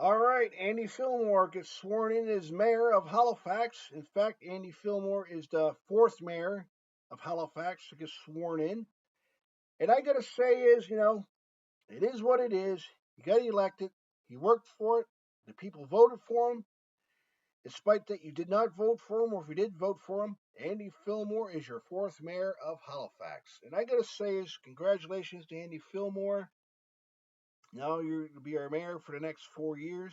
All right, Andy Fillmore gets sworn in as mayor of Halifax. In fact, Andy Fillmore is the fourth mayor of Halifax to get sworn in. And I gotta say it is what it is. He got elected. He worked for it. The people voted for him. Despite that you did not vote for him, or if you did vote for him, Andy Fillmore is your fourth mayor of Halifax. And I gotta say congratulations to Andy Fillmore. Now you're to be our mayor for the next 4 years.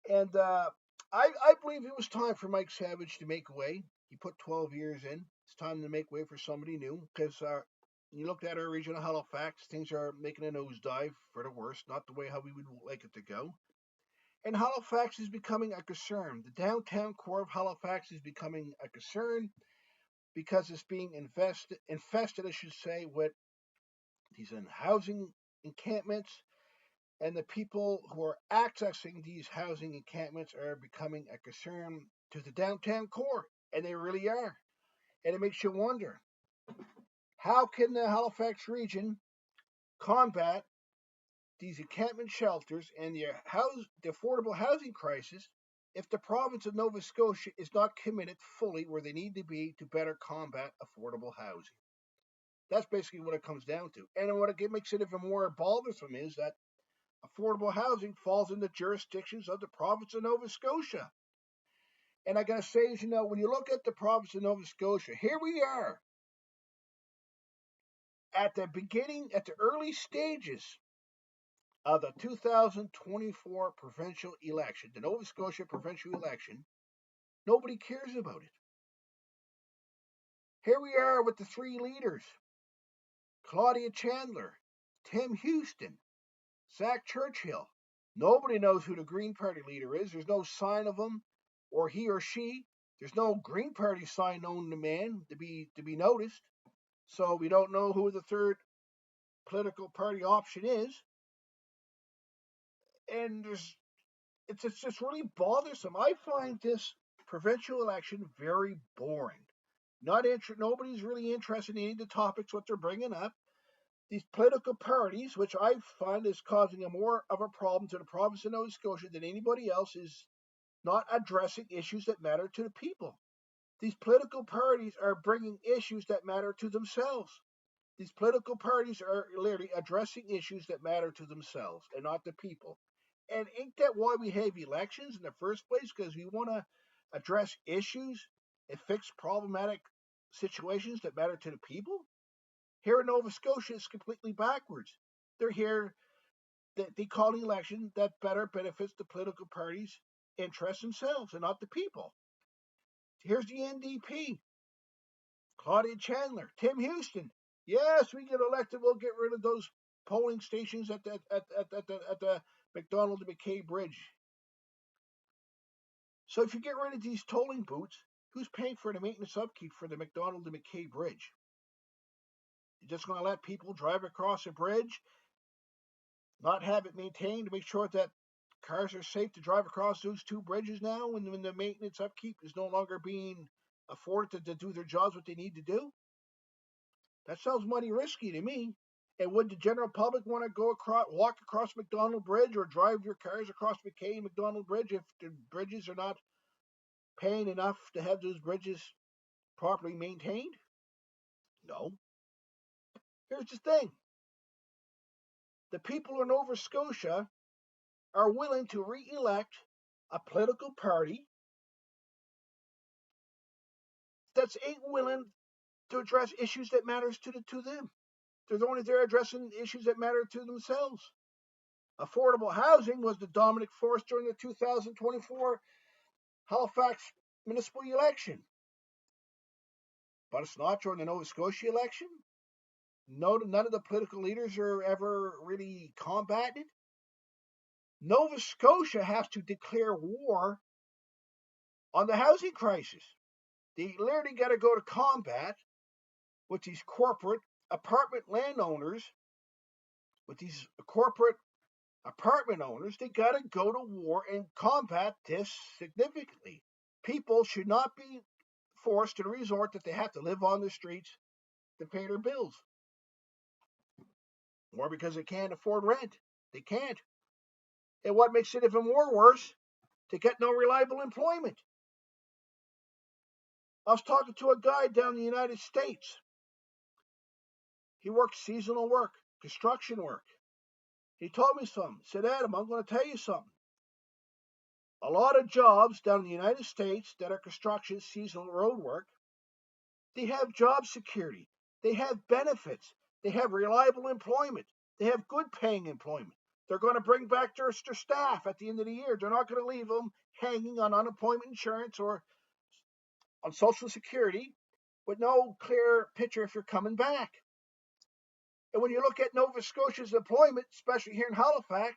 And I believe it was time for Mike Savage to make way. He put 12 years in. It's time to make way for somebody new because you looked at our region of Halifax, things are making a nosedive for the worst, not the way how we would like it to go. And Halifax is becoming a concern. The downtown core of Halifax is becoming a concern because it's being infested, I should say, with these housing encampments, and the people who are accessing these housing encampments are becoming a concern to the downtown core, and they really are. And it makes you wonder, how can the Halifax region combat these encampment shelters and the affordable housing crisis if the province of Nova Scotia is not committed fully where they need to be to better combat affordable housing? That's basically what it comes down to. And what it makes it even more bothersome is that affordable housing falls in the jurisdictions of the province of Nova Scotia. And I gotta say, when you look at the province of Nova Scotia, here we are at the early stages of the 2024 provincial election, the Nova Scotia provincial election. Nobody cares about it. Here we are with the three leaders: Claudia Chandler, Tim Houston, Zach Churchill. Nobody knows who the Green Party leader is. There's no sign of him or he or she. There's no Green Party sign known to man to be noticed. So we don't know who the third political party option is. And it's just really bothersome. I find this provincial election very boring. Nobody's really interested in any of the topics what they're bringing up. These political parties, which I find is causing a more of a problem to the province of Nova Scotia than anybody else, is not addressing issues that matter to the people. These political parties are bringing issues that matter to themselves. These political parties are literally addressing issues that matter to themselves and not the people. And ain't that why we have elections in the first place? Because we want to address issues and fix problematic situations that matter to the people? Here in Nova Scotia, it's completely backwards. They're here, they call an election that better benefits the political parties' interests themselves and not the people. Here's the NDP: Claudia Chandler, Tim Houston. Yes, we get elected, we'll get rid of those polling stations at the McDonald and McKay Bridge. So if you get rid of these tolling booths, who's paying for the maintenance upkeep for the McDonald and McKay Bridge? You're just going to let people drive across a bridge, not have it maintained to make sure that cars are safe to drive across those two bridges now when the maintenance upkeep is no longer being afforded to do their jobs what they need to do? That sounds mighty risky to me. And would the general public want to walk across McDonald Bridge or drive your cars across McKay and McDonald Bridge if the bridges are not paying enough to have those bridges properly maintained? No. Here's the thing: the people of Nova Scotia are willing to re-elect a political party that's ain't willing to address issues that matters to them. They're only there addressing issues that matter to themselves. Affordable housing was the dominant force during the 2024 Halifax municipal election, but it's not during the Nova Scotia election. No, none of the political leaders are ever really combated. Nova Scotia has to declare war on the housing crisis. They literally got to go to combat with these corporate apartment landowners, with these corporate apartment owners. They got to go to war and combat this significantly. People should not be forced to resort that they have to live on the streets to pay their bills, or because they can't afford rent. They can't. And what makes it even more worse, to get no reliable employment. I was talking to a guy down in the United States. He works seasonal work, construction work. He told me something. He said, Adam, I'm going to tell you something. A lot of jobs down in the United States that are construction, seasonal road work, they have job security. They have benefits. They have reliable employment. They have good paying employment. They're going to bring back their staff at the end of the year. They're not going to leave them hanging on unemployment insurance or on Social Security with no clear picture if you're coming back. And when you look at Nova Scotia's employment, especially here in Halifax,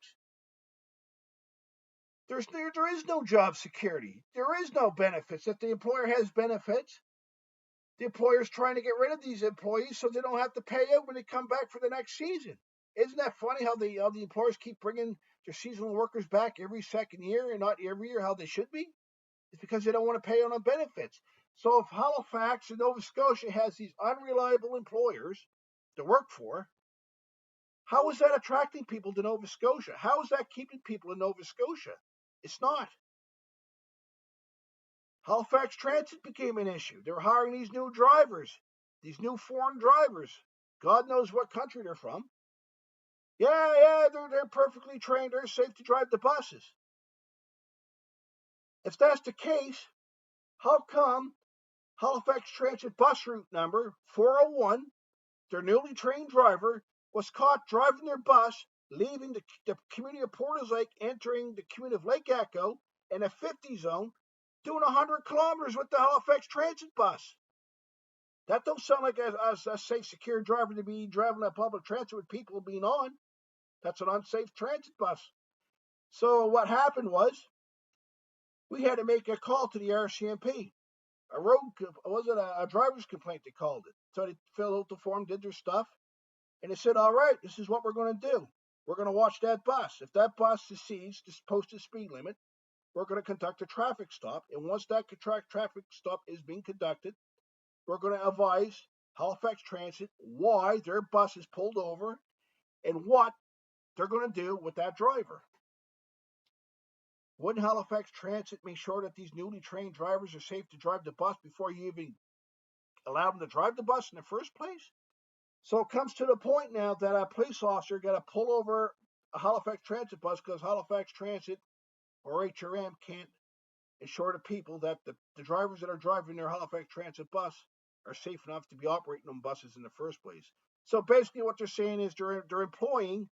there is no job security. There is no benefits. If the employer has benefits, the employer's trying to get rid of these employees so they don't have to pay out when they come back for the next season. Isn't that funny how the employers keep bringing their seasonal workers back every second year and not every year how they should be? It's because they don't want to pay out on benefits. So if Halifax and Nova Scotia has these unreliable employers to work for, how is that attracting people to Nova Scotia? How is that keeping people in Nova Scotia? It's not. Halifax Transit became an issue. They're hiring these new drivers, these new foreign drivers. God knows what country they're from. Yeah, they're perfectly trained. They're safe to drive the buses. If that's the case, how come Halifax Transit bus route number 401, their newly trained driver, was caught driving their bus, leaving the community of Porter's Lake, entering the community of Lake Echo in a 50 zone, doing 100 kilometers with the Halifax Transit bus? That don't sound like a safe, secure driver to be driving a public transit with people being on. That's an unsafe transit bus. So what happened was we had to make a call to the RCMP. A driver's complaint they called it. So they filled out the form, did their stuff, and they said, all right, this is what we're going to do. We're going to watch that bus. If that bus exceeds this posted speed limit, we're going to conduct a traffic stop. And once that traffic stop is being conducted, we're going to advise Halifax Transit why their bus is pulled over and what they're going to do with that driver. Wouldn't Halifax Transit make sure that these newly trained drivers are safe to drive the bus before you even allow them to drive the bus in the first place? So it comes to the point now that a police officer got to pull over a Halifax Transit bus because Halifax Transit or HRM can't ensure the people that the drivers that are driving their Halifax Transit bus are safe enough to be operating them buses in the first place. So basically what they're saying is they're employing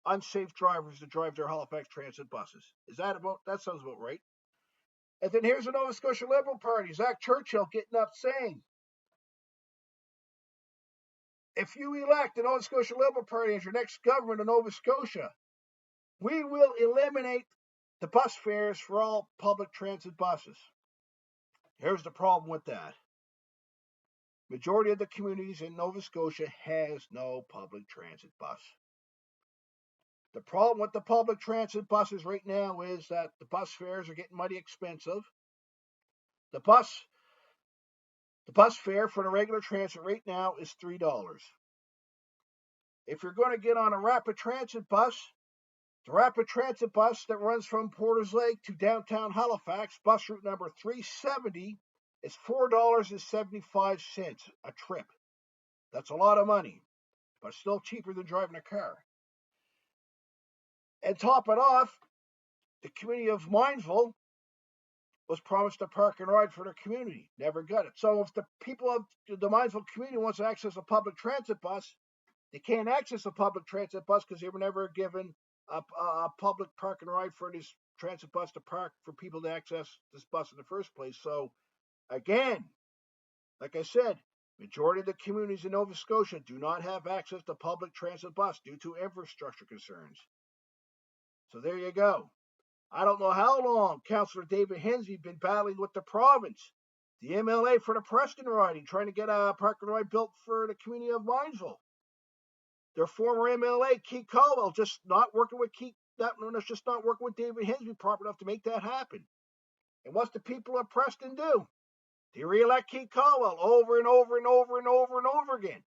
unsafe drivers to drive their Halifax Transit buses. That sounds about right. And then here's the Nova Scotia Liberal Party, Zach Churchill getting up saying, if you elect the Nova Scotia Liberal Party as your next government of Nova Scotia, we will eliminate the bus fares for all public transit buses. Here's the problem with that. Majority of the communities in Nova Scotia has no public transit bus. The problem with the public transit buses right now is that the bus fares are getting mighty expensive. The bus fare for the regular transit right now is $3. If you're going to get on a rapid transit bus, the rapid transit bus that runs from Porter's Lake to downtown Halifax, bus route number 370, is $4.75 a trip. That's a lot of money, but still cheaper than driving a car. And top it off, the community of Minesville was promised a park and ride for their community. Never got it. So if the people of the Minesville community wants to access a public transit bus, they can't access a public transit bus because they were never given a public park and ride for this transit bus to park for people to access this bus in the first place. So again, like I said, majority of the communities in Nova Scotia do not have access to public transit bus due to infrastructure concerns. So there you go. I don't know how long Councillor David Hensey been battling with the province, the MLA for the Preston riding, trying to get a park and ride built for the community of Minesville. Their former MLA, Keith Caldwell, just not working with David Hensey proper enough to make that happen. And what's the people of Preston do? They re-elect Keith Caldwell over and over and over and over and over again.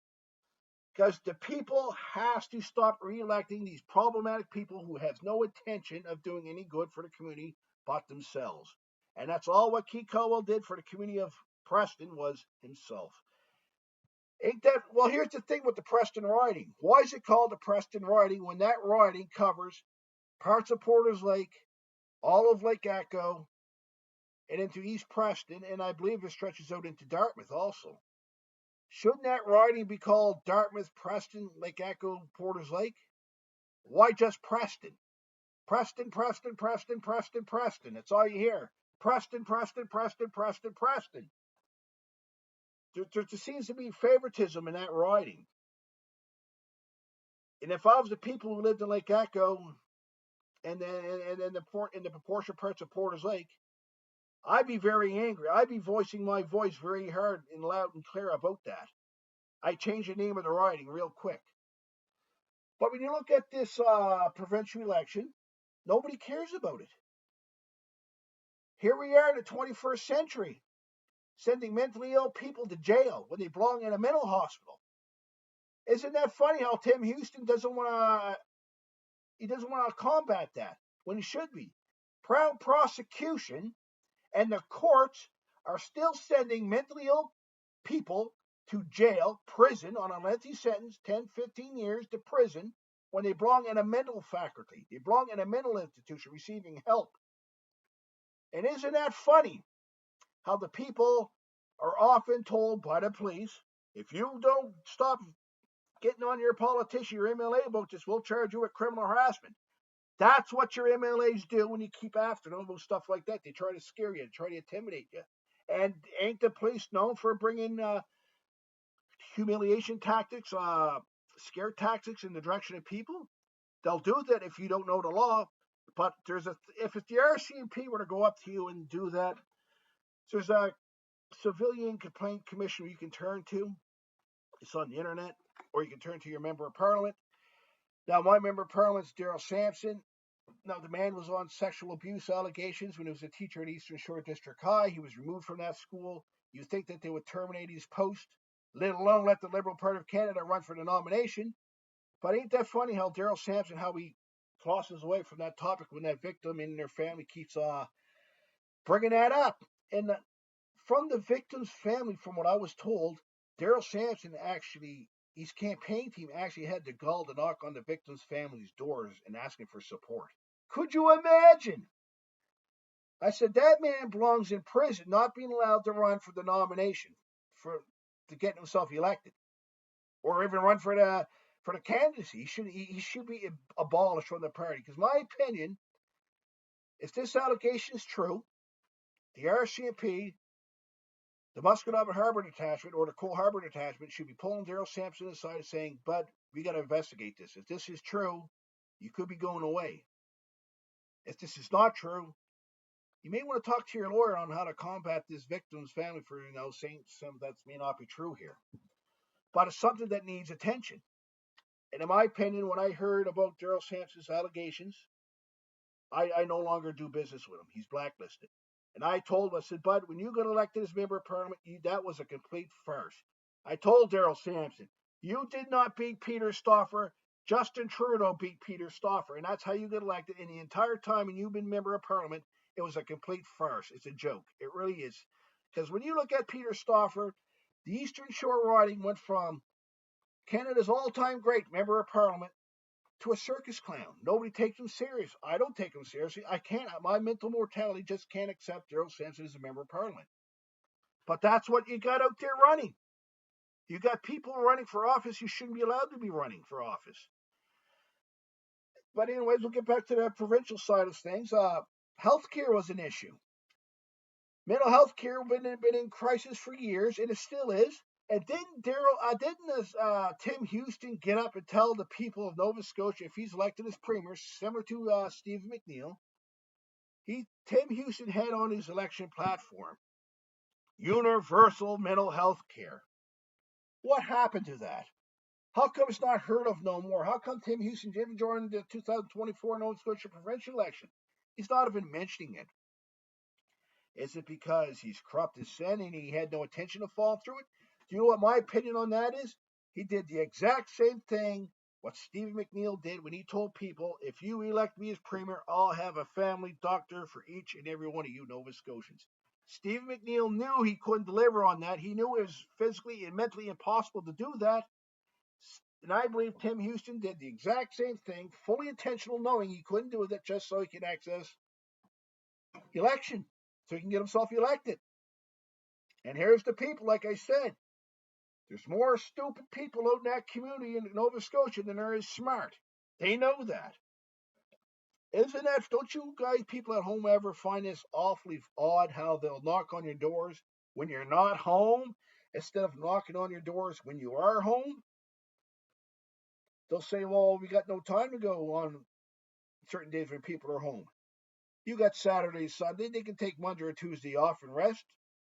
because the people has to stop re-electing these problematic people who have no intention of doing any good for the community but themselves. And that's all what Keith Caldwell did for the community of Preston was himself. Ain't that well? Here's the thing with the Preston riding. Why is it called the Preston riding when that riding covers parts of Porter's Lake, all of Lake Echo, and into East Preston, and I believe it stretches out into Dartmouth also. Shouldn't that riding be called Dartmouth, Preston, Lake Echo, Porter's Lake? Why just Preston? Preston, Preston, Preston, Preston, Preston. That's all you hear. Preston, Preston, Preston, Preston, Preston. There seems to be favoritism in that riding. And if I was the people who lived in Lake Echo and the proportion parts of Porter's Lake, I'd be very angry. I'd be voicing my voice very hard and loud and clear about that. I'd change the name of the riding real quick. But when you look at this provincial election, nobody cares about it. Here we are in the 21st century, sending mentally ill people to jail when they belong in a mental hospital. Isn't that funny how Tim Houston doesn't want to combat that when he should be? Proud prosecution and the courts are still sending mentally ill people to jail, prison on a lengthy sentence, 10, 15 years to prison, when they belong in a mental faculty. They belong in a mental institution receiving help. And isn't that funny how the people are often told by the police, if you don't stop getting on your politician, your MLA about this, we'll charge you with criminal harassment. That's what your MLAs do when you keep after them about stuff like that. They try to scare you, try to intimidate you. And ain't the police known for bringing humiliation tactics, scare tactics in the direction of people? They'll do that if you don't know the law. But if the RCMP were to go up to you and do that, there's a civilian complaint commissioner you can turn to. It's on the internet, or you can turn to your member of parliament. Now, my member of parliament is Daryl Sampson. Now, the man was on sexual abuse allegations when he was a teacher at Eastern Shore District High. He was removed from that school. You'd think that they would terminate his post, let alone let the Liberal Party of Canada run for the nomination. But ain't that funny how Daryl Sampson, how he crosses away from that topic when that victim and their family keeps bringing that up. And from the victim's family, from what I was told, Daryl Sampson actually, his campaign team actually had the gall to knock on the victim's family's doors and asking for support. Could you imagine? I said, that man belongs in prison, not being allowed to run for the nomination to get himself elected, or even run for the candidacy. He should be abolished from the party. Because my opinion, if this allegation is true, the RCMP, the Musqueam Harbor Detachment, or the Cole Harbor Detachment should be pulling Daryl Sampson aside and saying, "Bud, we got to investigate this. If this is true, you could be going away. If this is not true, you may want to talk to your lawyer on how to combat this victim's family for, saying something that may not be true here. But it's something that needs attention." And in my opinion, when I heard about Daryl Sampson's allegations, I no longer do business with him. He's blacklisted. And I told him, I said, "Bud, when you got elected as member of parliament, that was a complete farce." I told Daryl Sampson, "You did not beat Peter Stauffer. Justin Trudeau beat Peter Stauffer. And that's how you get elected. And the entire time when you've been member of parliament, it was a complete farce. It's a joke. It really is." Because when you look at Peter Stauffer, the Eastern Shore riding went from Canada's all-time great member of parliament to a circus clown. Nobody takes him serious. I don't take him seriously. I can't. My mental mortality just can't accept Daryl Sampson as a member of parliament. But that's what you got out there running. You got people running for office who shouldn't be allowed to be running for office. But anyways, we'll get back to the provincial side of things. Healthcare was an issue. Mental health care been in crisis for years, and it still is. And didn't Tim Houston get up and tell the people of Nova Scotia, if he's elected as premier, similar to Stephen McNeil, Tim Houston had on his election platform universal mental health care. What happened to that? How come it's not heard of no more? How come Tim Houston didn't join the 2024 Nova Scotia provincial election? He's not even mentioning it. Is it because he's corrupt as sin and he had no intention of following through it? Do you know what my opinion on that is? He did the exact same thing what Stephen McNeil did when he told people, if you elect me as premier, I'll have a family doctor for each and every one of you Nova Scotians. Stephen McNeil knew he couldn't deliver on that. He knew it was physically and mentally impossible to do that. And I believe Tim Houston did the exact same thing, fully intentional, knowing he couldn't do it just so he could access election, so he can get himself elected. And here's the people, like I said, there's more stupid people out in that community in Nova Scotia than there is smart. They know that. Isn't that, don't you guys, people at home, ever find this awfully odd how they'll knock on your doors when you're not home instead of knocking on your doors when you are home? They'll say, well, we got no time to go on certain days when people are home. You got Saturday, Sunday. They can take Monday or Tuesday off and rest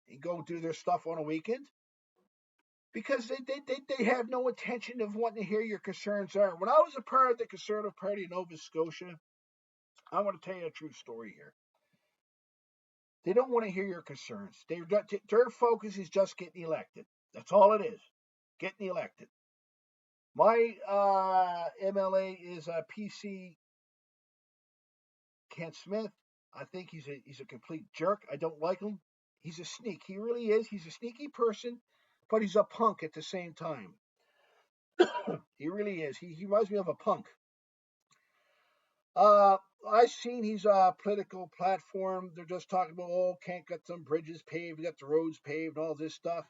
and go do their stuff on a weekend because they have no intention of wanting to hear your concerns are. When I was a part of the Conservative Party of Nova Scotia, I want to tell you a true story here. They don't want to hear your concerns. Their focus is just getting elected. That's all it is, getting elected. My MLA is PC Kent Smith. I think he's a complete jerk. I don't like him. He's a sneak. He really is. He's a sneaky person, but he's a punk at the same time. He really is. He reminds me of a punk. I've seen his political platform. They're just talking about, oh, can't get some bridges paved, we got the roads paved, all this stuff.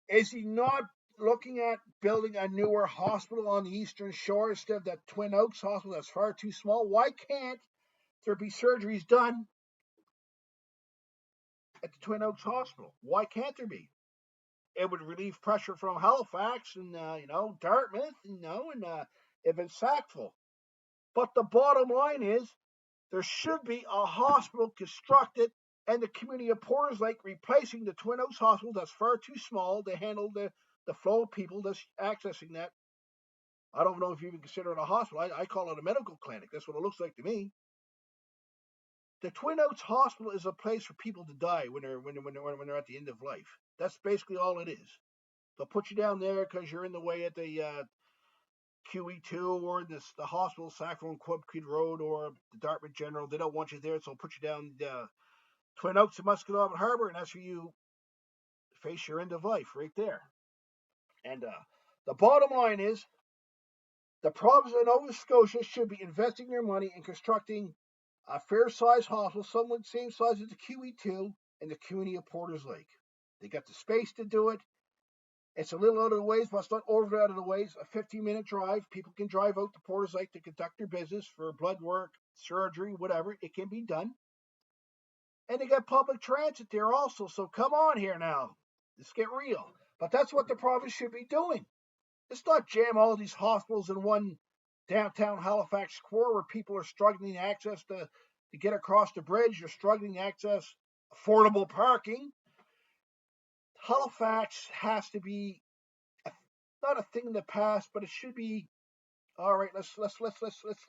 Is he not looking at building a newer hospital on the Eastern Shore instead of that Twin Oaks hospital that's far too small? Why can't there be surgeries done at the Twin Oaks Hospital? Why can't there be? It would relieve pressure from Halifax and Dartmouth, and if it's Sackville. But the bottom line is there should be a hospital constructed in the community of Porters Lake, replacing the Twin Oaks Hospital that's far too small to handle the flow of people that's accessing that. I don't know if you even consider it a hospital. I call it a medical clinic. That's what it looks like to me. The Twin Oaks Hospital is a place for people to die when they're at the end of life. That's basically all it is. They'll put you down there because you're in the way at the QE2 or the hospital, Sackville and Quib Creek Road, or the Dartmouth General. They don't want you there, so they'll put you down the Twin Oaks and Musqueam Harbor, and that's where you face your end of life right there. And the bottom line is the province of Nova Scotia should be investing their money in constructing a fair-sized hospital, somewhat the same size as the QE2 in the community of Porters Lake. They got the space to do it. It's a little out of the ways, but it's not over out of the ways. A 15-minute drive. People can drive out to Porters Lake to conduct their business for blood work, surgery, whatever. It can be done. And they got public transit there also. So come on here now. Let's get real. But that's what the province should be doing. Let's not jam all these hospitals in one downtown Halifax core where people are struggling to access to get across the bridge. They're struggling to access affordable parking. Halifax has to be not a thing in the past, but it should be all right. Let's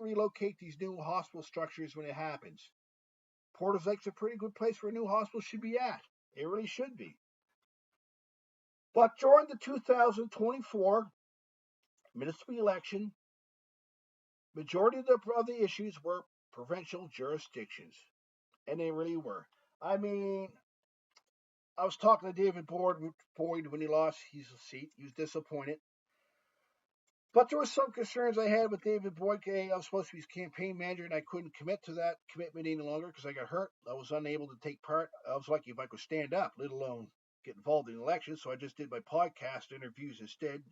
relocate these new hospital structures when it happens. Porters Lake's a pretty good place where a new hospital should be at. It really should be. But during the 2024 municipal election, majority of the issues were provincial jurisdictions, and they really were. I mean, I was talking to David Boyd when he lost his seat. He was disappointed. But there were some concerns I had with David Boyd. I was supposed to be his campaign manager, and I couldn't commit to that commitment any longer because I got hurt. I was unable to take part. I was lucky if I could stand up, let alone get involved in elections. So I just did my podcast interviews instead,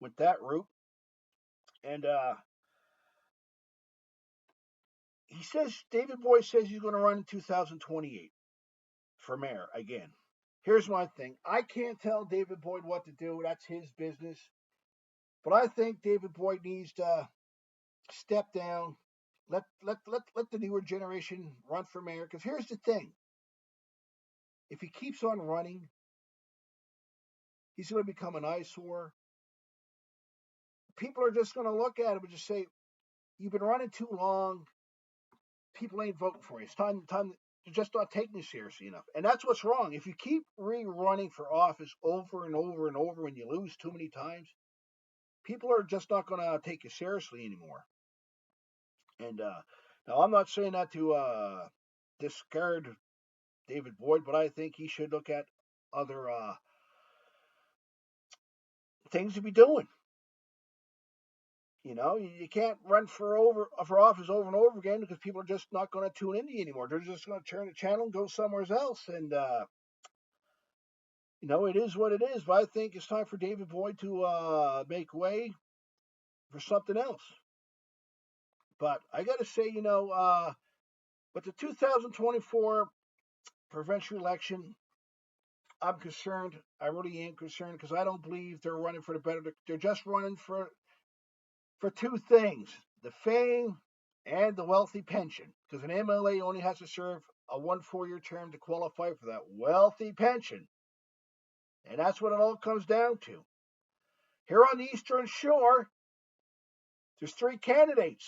went that route. And David Boyd says he's going to run in 2028 for mayor again. Here's my thing. I can't tell David Boyd what to do. That's his business. But I think David Boyd needs to step down. Let the newer generation run for mayor. Because here's the thing. If he keeps on running, he's going to become an eyesore. People are just going to look at him and just say, you've been running too long. People ain't voting for you. It's time to just not taking you seriously enough. And that's what's wrong. If you keep rerunning for office over and over and over when you lose too many times, people are just not going to take you seriously anymore. And now I'm not saying that to discard David Boyd, but I think he should look at other things to be doing. You know, you can't run for office over and over again because people are just not going to tune into you anymore. They're just going to turn the channel and go somewhere else. And you know, it is what it is. But I think it's time for David Boyd to make way for something else. But I got to say, you know, but the 2024 provincial election, I'm concerned. I really am concerned because I don't believe they're running for the better. They're just running for two things: the fame and the wealthy pension. Because an MLA only has to serve a 4-year term to qualify for that wealthy pension, and that's what it all comes down to. Here on the Eastern Shore, there's 3 candidates.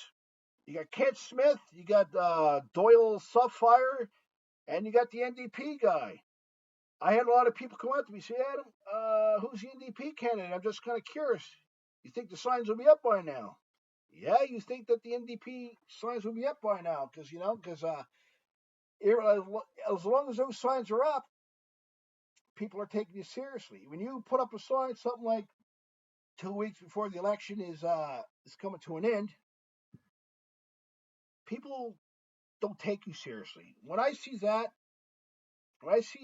You got Kent Smith, you got Doyle Sapphire, and you got the NDP guy. I had a lot of people come up to me and say, Adam, who's the NDP candidate? I'm just kind of curious. You think the signs will be up by now? Yeah, you think that the NDP signs will be up by now? Because, you know, as long as those signs are up, people are taking you seriously. When you put up a sign, something like 2 weeks before the election is coming to an end, people don't take you seriously. When I see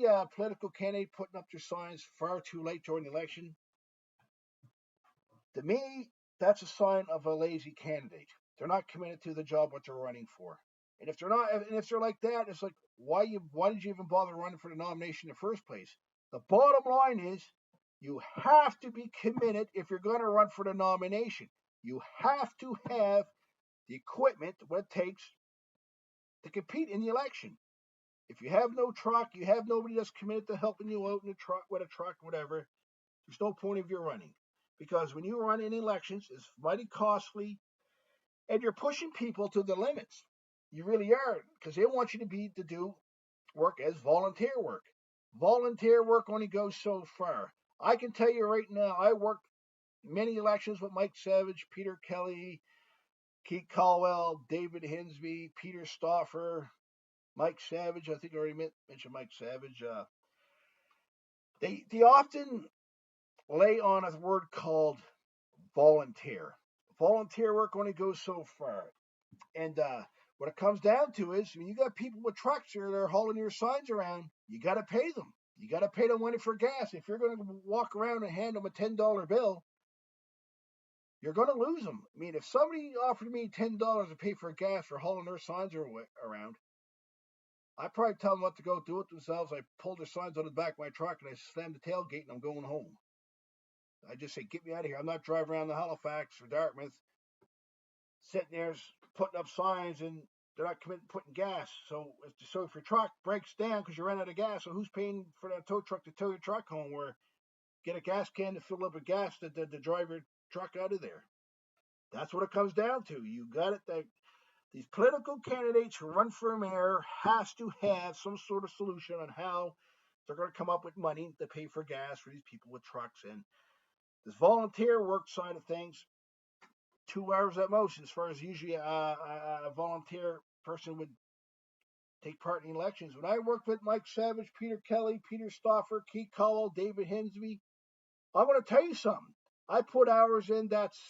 a political candidate putting up their signs far too late during the election, to me, that's a sign of a lazy candidate. They're not committed to the job what they're running for. And if they're like that, it's like, why did you even bother running for the nomination in the first place? The bottom line is, you have to be committed if you're going to run for the nomination. You have to have the equipment, what it takes to compete in the election. If you have no truck, you have nobody that's committed to helping you out in a truck, whatever, there's no point of your running. Because when you run in elections, it's mighty costly, and you're pushing people to the limits. You really are, because they want you to do work as volunteer work. Volunteer work only goes so far. I can tell you right now, I worked many elections with Mike Savage, Peter Kelly, Keith Caldwell, David Hinsby, Peter Stauffer, Mike Savage. I think I already mentioned Mike Savage. They often lay on a word called volunteer. Volunteer work only goes so far. And what it comes down to is when you got people with trucks here that are hauling your signs around, you got to pay them. You got to pay them money for gas. If you're going to walk around and hand them a $10 bill, you're going to lose them. I mean, if somebody offered me $10 to pay for gas for hauling their signs around, I'd probably tell them what to go do it themselves. I pull their signs out of the back of my truck and I slam the tailgate and I'm going home. I just say, get me out of here. I'm not driving around the Halifax or Dartmouth sitting there putting up signs and they're not committed to putting gas. So if your truck breaks down because you ran out of gas, so who's paying for that tow truck to tow your truck home? Or get a gas can to fill up with gas to drive your truck out of there. That's what it comes down to. You got it. That these political candidates who run for mayor has to have some sort of solution on how they're going to come up with money to pay for gas for these people with trucks. And this volunteer work side of things, 2 hours at most, as far as usually a volunteer person would take part in elections. When I worked with Mike Savage, Peter Kelly, Peter Stauffer, Keith Cowell, David Hinsby, I'm going to tell you something. I put hours in that's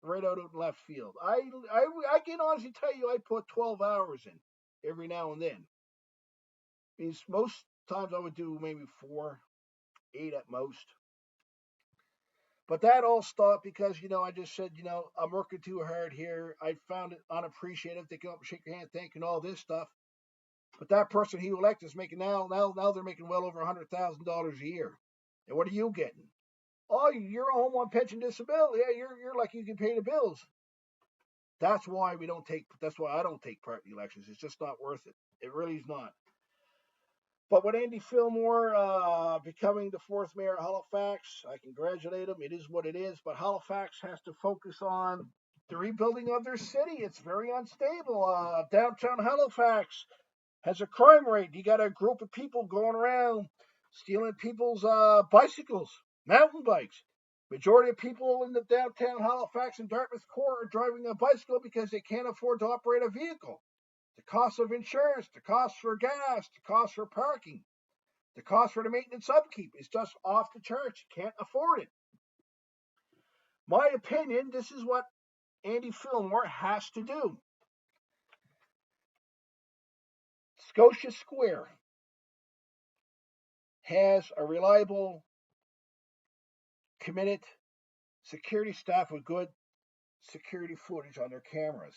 right out of left field. I can honestly tell you I put 12 hours in every now and then. Means most times I would do maybe 4, 8 at most. But that all stopped because, you know, I just said, you know, I'm working too hard here. I found it unappreciative. They come up and shake your hand, thank you, and all this stuff. But that person he elected is making now they're making well over $100,000 a year. And what are you getting? Oh, you're a home on pension disability. Yeah, you're like you can pay the bills. That's why I don't take part in the elections. It's just not worth it. It really is not. But with Andy Fillmore becoming the 4th mayor of Halifax, I congratulate him. It is what it is. But Halifax has to focus on the rebuilding of their city. It's very unstable. Downtown Halifax has a crime rate. You got a group of people going around stealing people's bicycles, mountain bikes. Majority of people in the downtown Halifax and Dartmouth core are driving a bicycle because they can't afford to operate a vehicle. The cost of insurance, the cost for gas, the cost for parking, the cost for the maintenance upkeep is just off the charts. You can't afford it. My opinion, this is what Andy Fillmore has to do. Scotia Square has a reliable, committed security staff with good security footage on their cameras.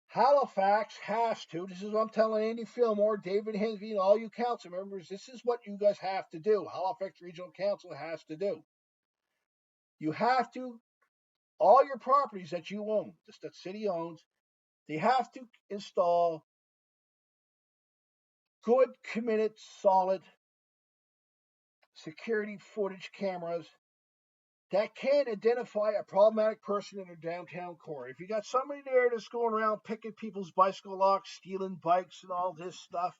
Halifax has to, this is what I'm telling Andy Fillmore, David Hinsby, and all you council members, this is what you guys have to do. Halifax Regional Council has to do. You have to, all your properties that you own, that city owns, they have to install good, committed, solid security footage cameras that can identify a problematic person in their downtown core. If you got somebody there that's going around picking people's bicycle locks, stealing bikes and all this stuff,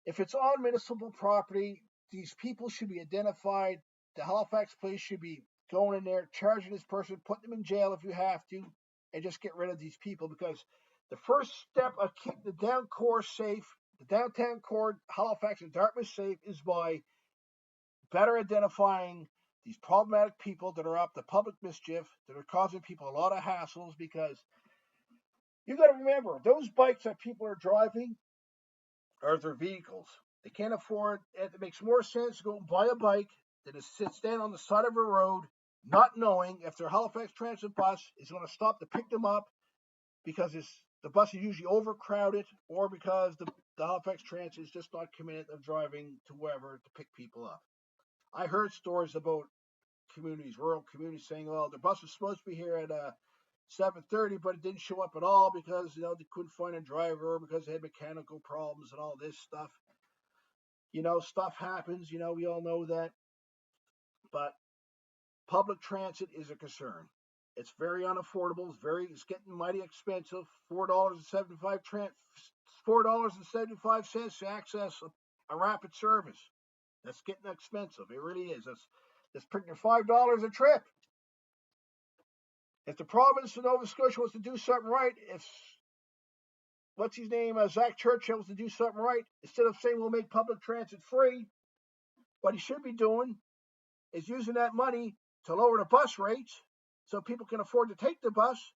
if it's on municipal property, these people should be identified. The Halifax police should be going in there, charging this person, putting them in jail if you have to, and just get rid of these people, because the first step of keeping the down core safe, the downtown core, Halifax and Dartmouth safe, is by better identifying these problematic people that are up to public mischief, that are causing people a lot of hassles, because you got to remember, those bikes that people are driving are their vehicles. They can't afford it. It makes more sense to go and buy a bike than to stand on the side of a road not knowing if their Halifax Transit bus is going to stop to pick them up because the bus is usually overcrowded, or because the Halifax Transit is just not committed of driving to wherever to pick people up. I heard stories about communities, rural communities, saying, "Oh, the bus was supposed to be here at 7:30, but it didn't show up at all because they couldn't find a driver, because they had mechanical problems and all this stuff." Stuff happens. We all know that. But public transit is a concern. It's very unaffordable. It's getting mighty expensive. $4.75 to access a rapid service. That's getting expensive. It really is. That's pretty near $5 a trip. If the province of Nova Scotia wants to do something right, if what's his name, Zach Churchill, wants to do something right, instead of saying we'll make public transit free, what he should be doing is using that money to lower the bus rates so people can afford to take the bus,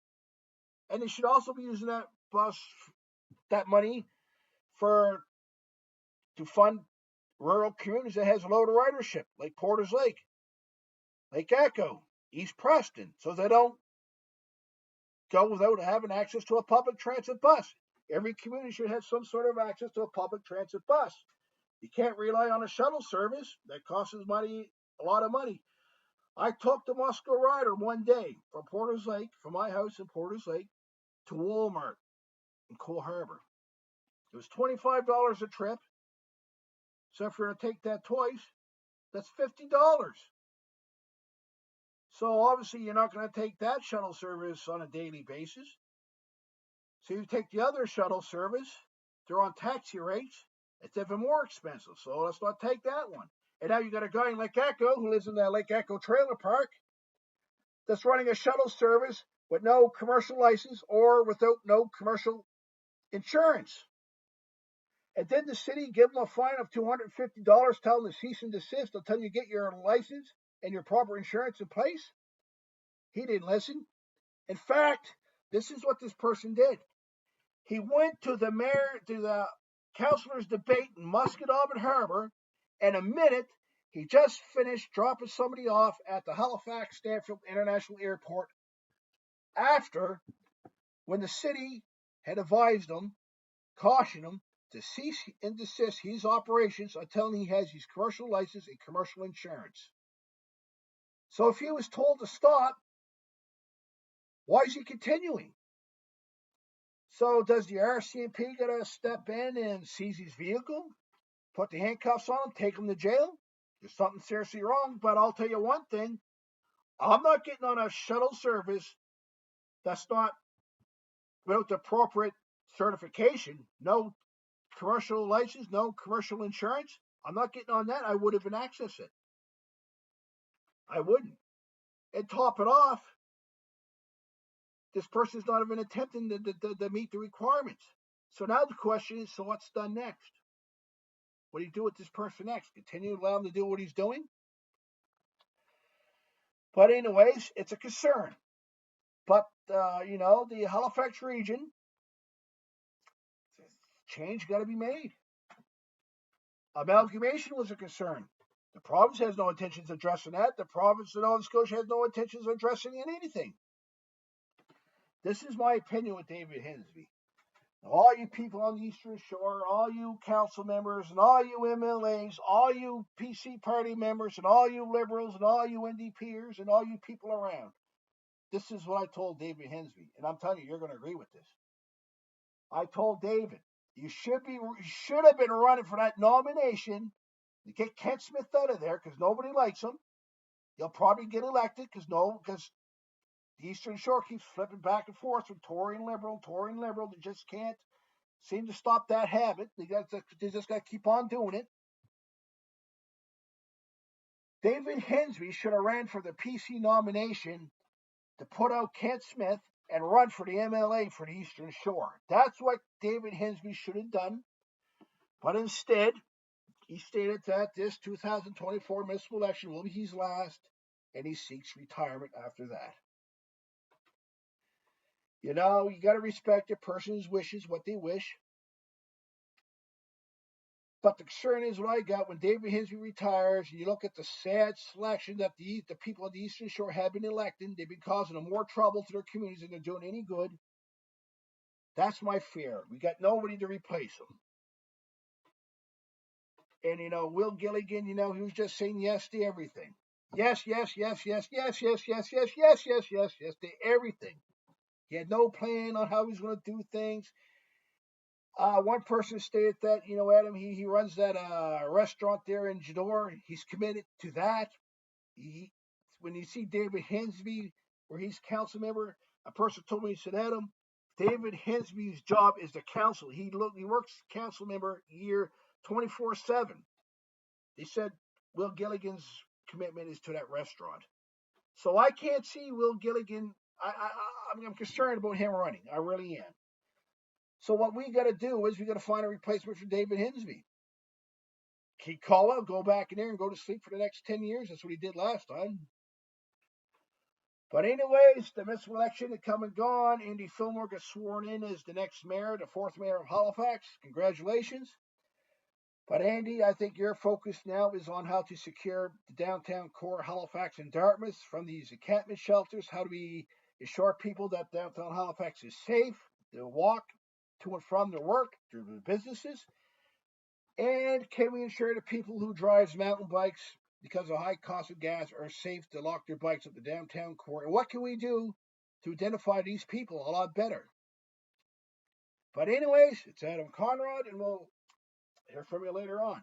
and they should also be using that money to fund rural communities that has low ridership, like Porter's Lake, Lake Echo, East Preston, so they don't go without having access to a public transit bus. Every community should have some sort of access to a public transit bus. You can't rely on a shuttle service that costs a lot of money. I took the Musco Rider one day from Porter's Lake, from my house in Porter's Lake, to Walmart in Cole Harbor. It was $25 a trip. So if you're going to take that twice, that's $50. So obviously you're not going to take that shuttle service on a daily basis. So you take the other shuttle service, they're on taxi rates, it's even more expensive. So let's not take that one. And now you got a guy in Lake Echo who lives in the Lake Echo Trailer Park that's running a shuttle service with no commercial license or without no commercial insurance. And did the city give them a fine of $250, tell them to cease and desist until you get your license and your proper insurance in place? He didn't listen. In fact, this is what this person did. He went to the councilor's debate in Musquedobbin Harbor, and a minute he just finished dropping somebody off at the Halifax Stanfield International Airport after, when the city had advised him, cautioned him to cease and desist his operations until he has his commercial license and commercial insurance. So if he was told to stop, why is he continuing? So does the RCMP got to step in and seize his vehicle, put the handcuffs on him, take him to jail? There's something seriously wrong. But I'll tell you one thing, I'm not getting on a shuttle service that's not without the appropriate certification, no commercial license, no commercial insurance. I'm not getting on that. I wouldn't even access it. I wouldn't. And top it off, this person's not even attempting to meet the requirements. So now the question is, so what's done next? What do you do with this person next? Continue to allow him to do what he's doing? But anyways, it's a concern. But, the Halifax region, change got to be made. Amalgamation was a concern. The province has no intentions of addressing that. The province of Nova Scotia has no intentions of addressing anything. This is my opinion with David Hensby. All you people on the Eastern Shore, all you council members, and all you MLAs, all you PC party members, and all you Liberals, and all you NDPers, and all you people around. This is what I told David Hensby, and I'm telling you, you're going to agree with this. I told David, you should have been running for that nomination to get Kent Smith out of there because nobody likes him. You'll probably get elected because the Eastern Shore keeps flipping back and forth from Tory and Liberal. They just can't seem to stop that habit. They just got to keep on doing it. David Hensby should have ran for the PC nomination to put out Kent Smith and run for the MLA for the Eastern Shore. That's what David Hensby should have done. But instead, he stated that this 2024 municipal election will be his last, and he seeks retirement after that. You got to respect a person's wishes, what they wish. But the concern is what I got when David Hensby retires, and you look at the sad selection that the people of the Eastern Shore have been electing. They've been causing them more trouble to their communities than they're doing any good. That's my fear. We got nobody to replace them. And, Will Gilligan, he was just saying yes to everything. Yes to everything. He had no plan on how he was going to do things. One person stated that, Adam, he runs that restaurant there in Jador. He's committed to that. When you see David Hensby, where he's council member, a person told me, he said, Adam, David Hensby's job is the council. He works council member year 24/7. They said Will Gilligan's commitment is to that restaurant. So I can't see Will Gilligan. I'm concerned about him running. I really am. So what we got to do is we got to find a replacement for David Hensby. Keep call out, go back in there and go to sleep for the next 10 years. That's what he did last time. But anyways, the municipal election had come and gone. Andy Fillmore gets sworn in as the next mayor, the fourth mayor of Halifax. Congratulations. But Andy, I think your focus now is on how to secure the downtown core, Halifax and Dartmouth, from these encampment shelters. How do we assure people that downtown Halifax is safe to walk to and from their work, their businesses? And can we ensure that people who drive mountain bikes because of high cost of gas are safe to lock their bikes at the downtown core? And what can we do to identify these people a lot better? But anyways, it's Adam Conrod, and we'll hear from you later on.